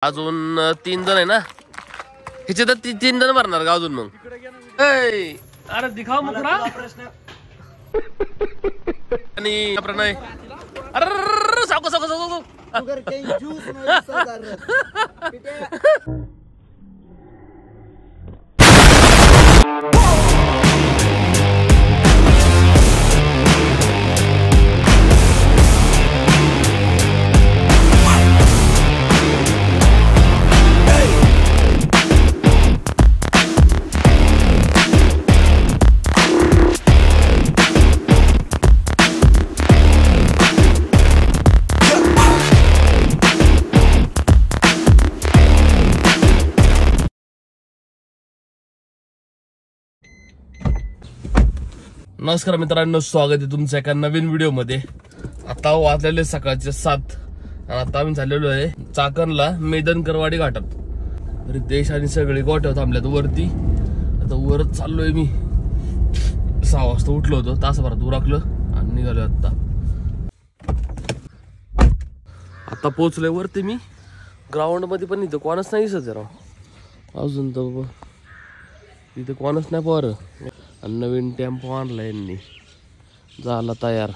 अजून 3 जण आहे ना, ह्याचे तर 3 जण भरणार का अजून? मग अरे दिखाव मुकडा आणि प्रणय. अरे सावको सावको सावको नमस्कार मित्रांनो, स्वागत आहे तुमचं एका नवीन व्हिडिओ मध्ये. आता वाजलेले सकाळचे 7 आणि आता आम्ही चाललेलो आहे चाकणला मेदनकरवाडी घाटात. रितेश आणि सगळे गोठ्यावर थांबल्यात वरती. आता वरच चाललोय मी. 6 वाजता उठलो होतो, तासाभरात उरकलं आणि निघालो. आता पोहोचलोय वरती मी. ग्राउंड मध्ये पण इथं कोणच नाही दिसत जरा अजून तर. इथं कोणच नाही पोर. आणि नवीन टेम्पो आणला यांनी, झाला तयार.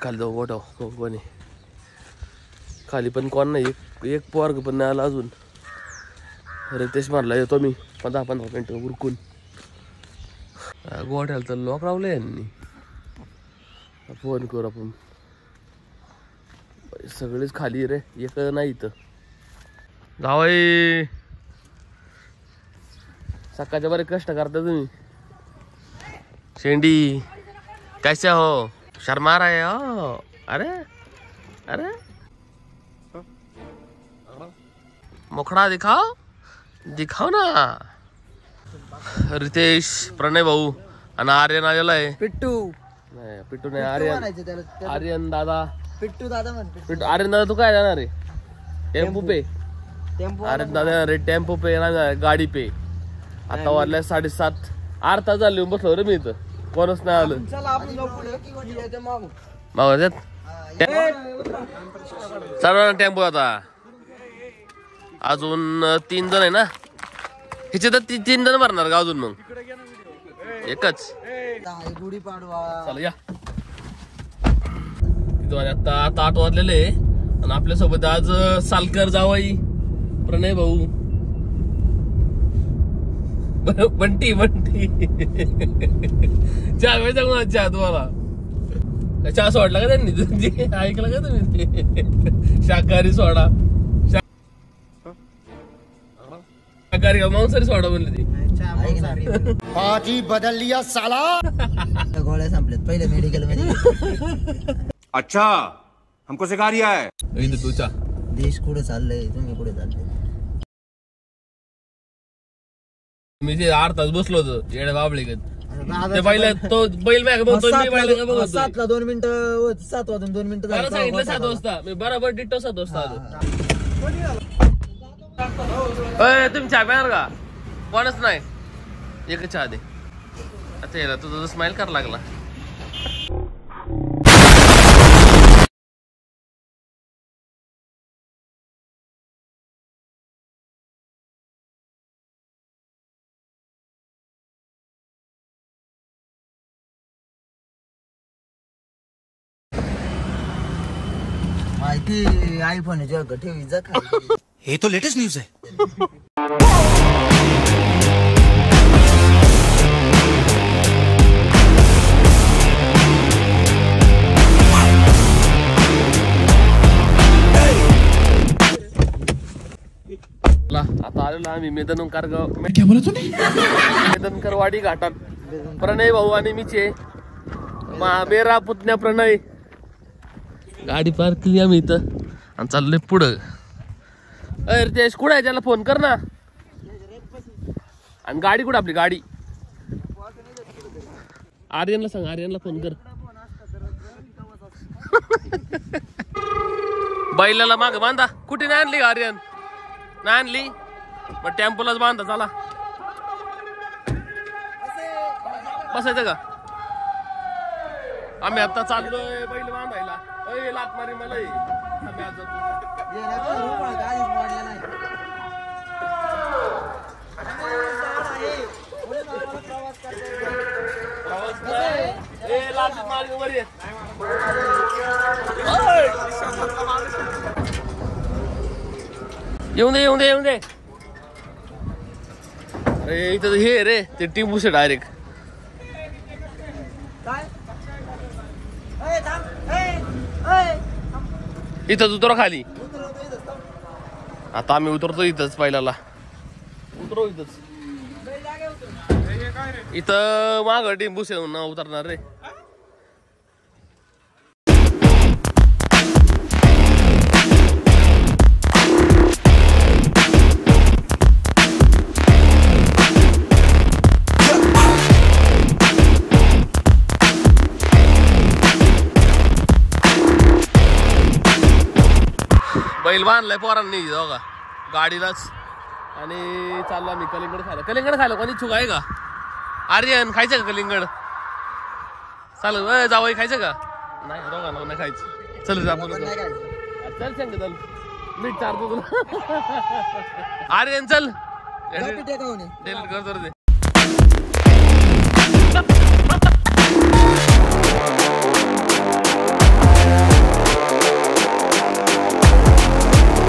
खाली जाऊ गोठाव कोणी. खाली पण कोण नाही, एक पोरग पण नाही आला अजून. रितेश मारला येतो मी 10-15 मिनिटं उरकून. गोठ्याला तर लॉक लावलं यांनी. फोन करू आपण. सगळेच खाली रे, एक नाही इथं. जावई सकाळच्या बरे कष्ट करता तुम्ही. शेंडी कैसे हो? शर्मा रहे हो? अरे अरे मुखड़ा दिखाओ दिखाओ ना. रितेश, प्रणय भाऊ आणि आर्यन आलेला आहे. पिट्टू नाही, पिट्टू नाही, आर्यन. आर्यन दादा, पिट्टू दादा म्हण. पिट्टू आर्यन दादा तू काय जाणार आहे? टेम्पो पे. आर्यन दादा येणार आहे टेम्पो पे, गाडी पे. आता वाजल्या 7:30. अर्धा झाले बसलो रे मी इथं, कोणच नाही आलं. सर्वांना टेम्पो. आता अजून 3 जण आहे ना, ह्याचे तर 3 जण भरणार का अजून? मग एकच. चला या. आता 8 वाजलेले आणि आपल्यासोबत आज सालकर जावाई, प्रणय भाऊ, बंटी. चहा वेळ सांगू चहा तुम्हाला. चहा सोडला का त्यांनी? ऐकलं का तुम्ही? शाकाहारी सोडा, शाकाहारी का मांसाहारी सोडा म्हणले ती. भाजी बदल लिया साला. गोळ्या संपल्यात पहिले मेडिकल मध्ये. अच्छा, हमको सिखा रिया है. इथं तुझा देश कुठे चाललंय, तुम्ही कुठे चाललंय? मी ते 8 तास बसलो होतो येड्या बाबळे. ते बैल, तो बैल बॅग बघतो मी. बैल का बघतो 7 ला 2 मिनिटं, 7 वाजून 2 मिनिटं मला सांगितलं 7 वाजता. मी बरोबर डिट्टो 7 वाजता आलो. तुम्ही चहा प्याणार का? कोणच नाही, एकच चहा दे. आता याला तुझं स्माइल करायला लागला. माहिती आयफोन ठेवी जा खाली. ये तो लेटेस्ट न्यूज है. आता आलेलो आम्ही मेदनकरवाडी घाटात. प्रणय भाऊ आणि मीचे मेरा पुतण्या प्रणय. गाडी पार्क केली आम्ही इथं आणि चाललोय पुढं. रितेश कुठं आहे? त्याला फोन कर ना. आणि गाडी कुठं आपली गाडी? आर्यनला सांग, आर्यनला फोन कर. बैलाला माग बांधा. कुठे नाही आणली आर्यन? नाही आणली मग टेम्पोलाच बांधा. चला बसायचं का? आम्ही आता चाललोय बैल बांधायला. अय लात मारी मला हे. आम्ही आज जातो. ये ना पण रूम गाडीच मोडला नाही. प्रवास नाही. ए लात मारी वर ये. येऊन दे. अरे इथं हे रे ते टिंबू से डायरेक्ट. इथंच उतरा खाली. आता आम्ही उतरतो इथंच पहिल्याला. उतरो इथंच. इथं माग टिंबू से उतरणार रे. बैल बांधलाय पोरांनी बघा गाडीलाच. आणि चाललो आम्ही कलिंगड खायला. कलिंगड खायला कोणी इच्छुक आहे का? आर्यन खायचं का कलिंगड? चालेल जावई खायचं का? नाही दोघांना नाही खायचं. चल आपण चल सांग चल मीठ चारतो तुला. आर्यन चल डिलीट करतो रे.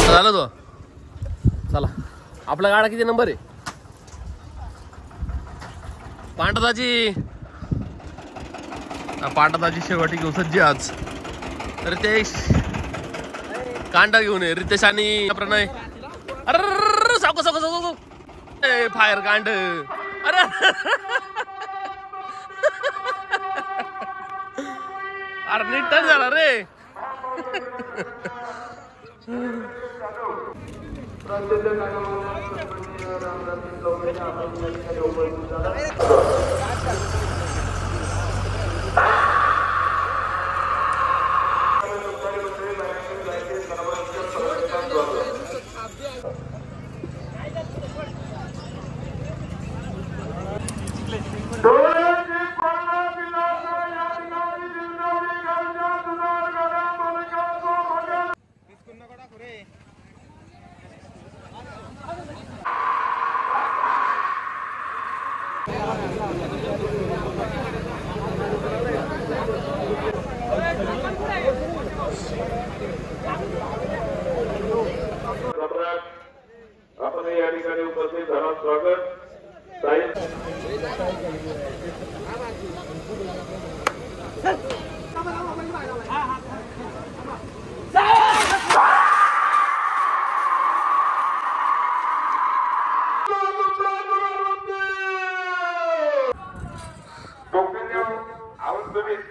झालं तो. चला आपला गाडा किती नंबर आहे? पांडदाची शेवटी घेऊ सज्जी आज. रितेश कांडा घेऊन ये. रितेश आणि प्रणय. अरे सावको फायर कांड. अरे अरे नीट तर झाला रे. आपण या ठिकाणी उपस्थित झाला स्वागत.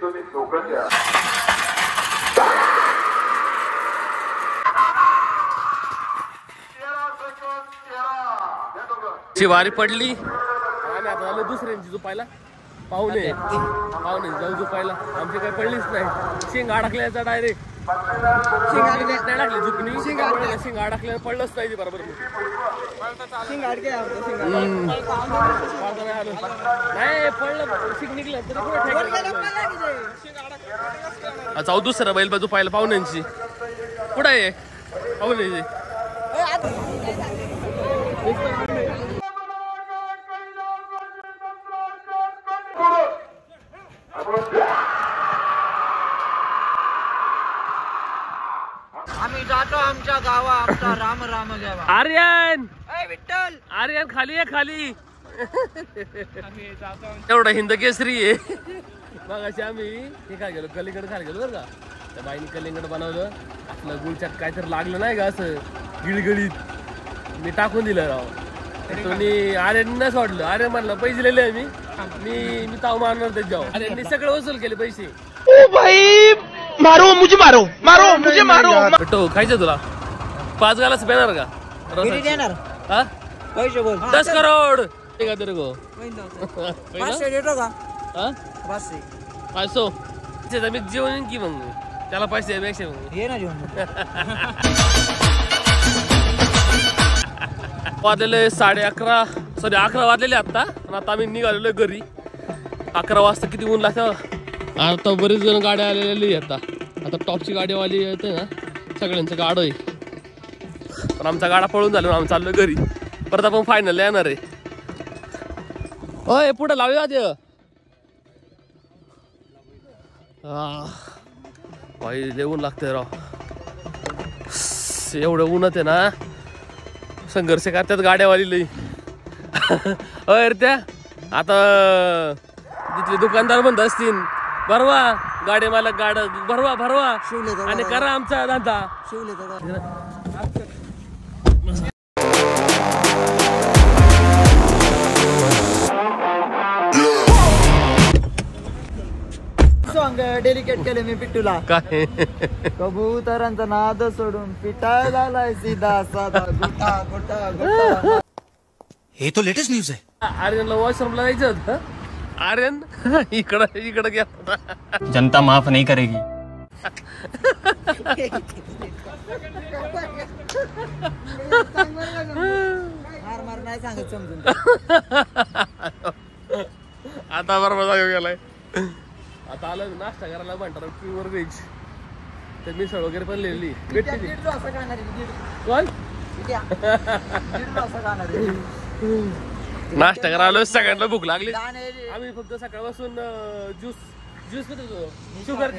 तुम्ही टोकन द्या. शिवारी पडली आणि आता झालं दुसऱ्यांची झोपायला. पाहुणे जाऊ झोपायला. आमची काही पडलीच नाही. शिंग अडकल्याचा डायरेक्ट. नाही टाकली झुकणी. शिंग अडकल्या पडलंच नाही बरोबर. नाही पडलं शिंग निघलं तरी जाऊ दुसरं बैल बाजू पाहिलं पाहुण्यांची. कुठं आहे पाहुण्याची? आम्ही जातो आमच्या गावा. आमचा राम राम घ्यावा. आर्यन विठ्ठल आर्यन खाली आहे खाली. एवढा हिंद केसरी आहे. मग अशी आम्ही हे काय गेलो कलिंगड खायला गेलो बरं का. त्या बाईने कलिंगड बनवलं. आपलं गुळच्यात काहीतरी लागलं नाही का असं गिळगिळीत. मी टाकून दिलं राव. तुम्ही आर्यन सोडलं. आर्यन म्हणलं पैसे लिहिले मी ताव मारणार त्याच्यावर. आर्यननी सगळे वसूल केले पैसे. ओ भाई मारो मुझे मारो. खायचं तुला 5 गालाच पेणार का? देणार हा पैसे बोल. 10 करोड ठीक आहे तेरे को. 500 देतो का? हा 500 500 मी जेवण की मग त्याला पैसे द्यायपेक्षा मग ये ना जेवण. वाजलेले 11:30 सॉरी 11 वाजलेले आता. आणि आता आम्ही निघालेलो घरी. 11 वाजता किती ऊन लागतं. आता बरीच जण गाड्या आलेली आता आता टॉपची गाडीवाली येते ना, सगळ्यांचं गाडं आहे. पण आमचा गाडा पळून झाला, आम्ही चाललो घरी. परत आपण फायनल येणार आहे. ओय पुढे लावूया ते. भाई लय ऊन लागतंय राव. एवढं ऊनच आहे ना, संघर्ष करतात गाड्यावाली लई. अरे त्या आता तिथले दुकानदार म्हणत असतील, भरवा गाडी मालक गाड भरवा आणि करा आमचा धंदा. सॉंग डेडिकेट केले मी पिट्टूला. काय कबूतरांचा नाद सोडून पिटायला लाय सीधा साधा गोटा गोटा गोटा. ये तो लेटेस्ट न्यूज है. आर्यनला वॉशरूमला जायचं होतं. आर्यन इकडं गेला. जनता माफ नहीं करेगी. मार नाही सांगत समजून. आता बरोबर जाऊ गेलाय. आता आलं नाश्ता करायला म्हणतात प्युअर व्हेज. तर मिसळ वगैरे पण लिहिली भेटते ती. कोण नाश्ता करायला सगळ्यांना भूक लागली. आम्ही फक्त सकाळपासून ज्यूस पितो. शुगर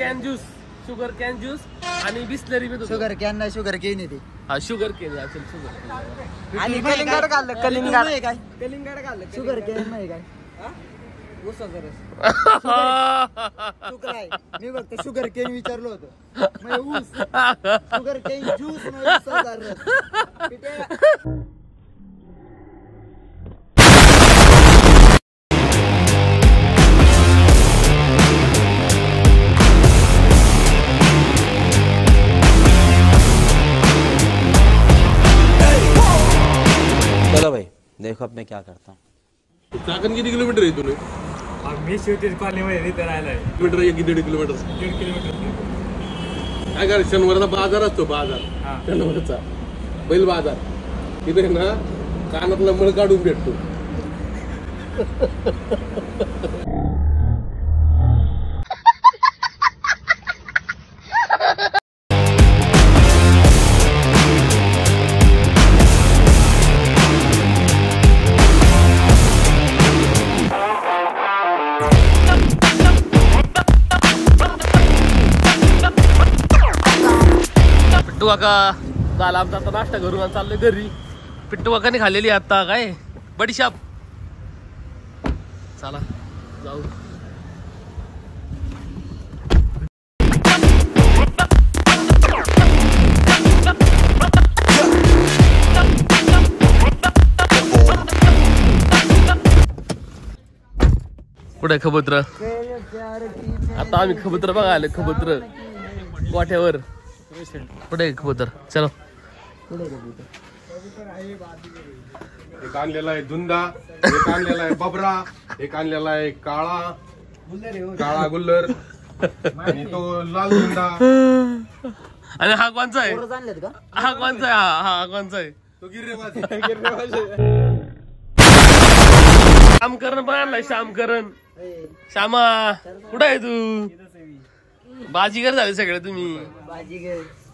कॅन ज्यूस आणि बिस्लरी पितो. शुगर कॅन नाही, शुगर केन येते. हा शुगर कॅन असेल. शुगर आणि कलिंगड खाल्लं. कलिंगड खाल्लं. शुगर कॅन नाही काय. ऊसाचा रस. चुकलाय. मी फक्त शुगर केन विचारलं होतं. ऊस शुगर केन ज्यूस ऊसाचा रस. चलो भाई देखो अब मैं क्या करता हूँ. चाकण किती किलोमीटर आहे तुला? मी शिवती कॉलनीमध्ये इथे राहिलाय. Kilometre 1.5 kilometre. 1.5 किलोमीटर. काय करायचं, शनिवारचा बाजार असतो. बाजार शनिवारचा बैल बाजार. तिथे ना कानातला मळ काढून भेटतो. पिट्टू काका झाला आमचा आता नाश्ता करून चाललोय घरी. पिट्टू काकाने खाल्लेली आता काय बडीशाप. चला जाऊ. कुठे खबुतर? आता आम्ही खबुतर बघायला. खबुतर वाट्यावर. कुठे खबुतर? चलो. एक आणलेला आहे झुंदा, एक आणलेला आहे बबरा, एक आणलेला आहे काळा गुल्लर आणि तो लाल झुंदा. आणि हा कोणचा आहे? आणलेत का? हा कोणचा आहे? हा कोणचा आहे? तो गिर्रेबाज. श्यामकरण पण आणलाय. श्यामकरण. श्यामा कुठं आहे तू? बाजीगर झाले सगळे तुम्ही.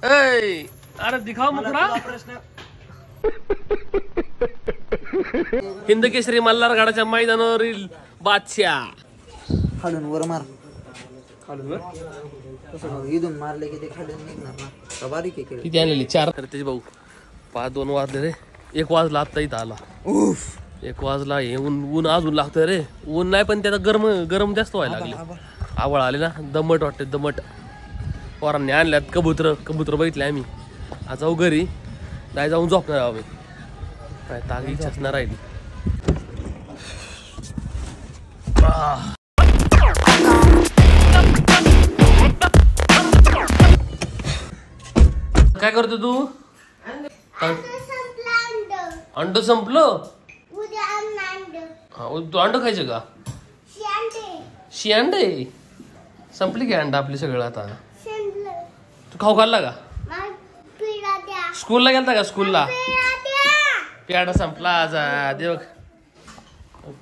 ऐ अरे दिखाव मुकडा. हिंद केसरी मल्हारगडाच्या मैदानावरील बादशाह. खालून वर मार. खालून इथून मारले की ते खालून निघणार ना. बारीक आहे. किती आणलेली? 4. त्याचे भाऊ 5-2 वाजले रे. 1 वाजला आता इथं आला. 1 वाजला. हे ऊन अजून लागतंय रे. ऊन नाही पण त्याचा गरम जास्त व्हायला लागले. आवळ आले ना. दमट वाटते दमट. पोरांनी आणल्यात कबूतर बघितले आम्ही. आज जाऊ घरी. नाही जाऊन झोपणार आम्ही. काय तागी इच्छाच नाही राहिली. काय करतो तू? अंड संपलं. तू अंड खायचं का? शियांडे संपली की अंडा आपली सगळं आता. तू खाऊ खाल्ला का? स्कूलला गेलता का? स्कूलला पेढा संपला आज. देव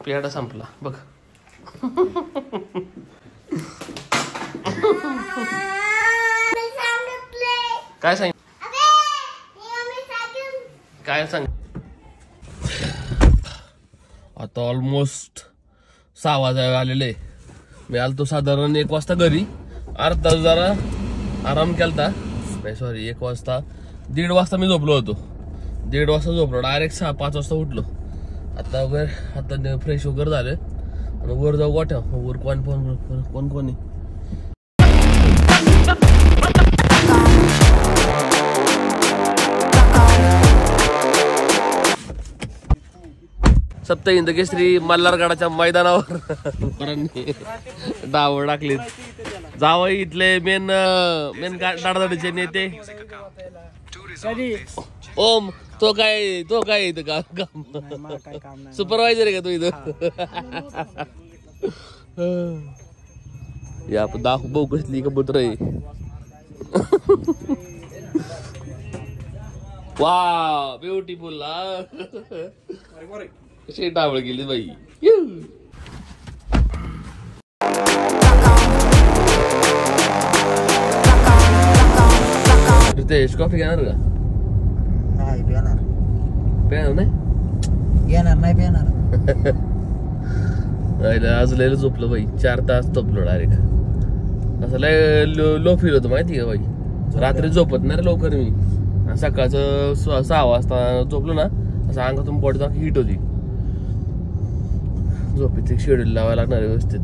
पेढा संपला बघ. काय सांग काय सांग आता ऑलमोस्ट 6 वाजायला आलेले. मी आलतो साधारण 1 वाजता घरी. अर्धा तास जरा आराम केलता. नाही सॉरी 1 वाजता 1:30 वाजता मी झोपलो होतो. 1:30 वाजता झोपलो डायरेक्ट 5 वाजता उठलो. आता वगैरे आता फ्रेश वगैरे झाले आणि वर जाऊ गोठ्या. वर कोण कोणी सप्त हिंद केसरी मल्हारगडाच्या मैदानावर डाव टाकलीत. जावई इथले मेन डाडाचे नेते. ओम तो काय इथं काम सुपरवायझर आहे का तू इथं? या दाखव भाऊ कसली कबूतर आहे. वा ब्युटिफुल. कशी डावळ गेली बाई. रितेश कॉफी घेणार का? नाही पेणार. पेणार नाही? येणार नाही पेणार. आज लय झोपलं बाई. 4 तास झोपलो डायरेक्ट. असं लय लो फील होतं माहिती का बाई. रात्री झोपत नाही रे लवकर मी. सकाळचं 6 वाजता झोपलो ना असं अंगातून बॉडी हिट होती. झोपेचे शेड्यूल लावायला लागणार व्यवस्थित.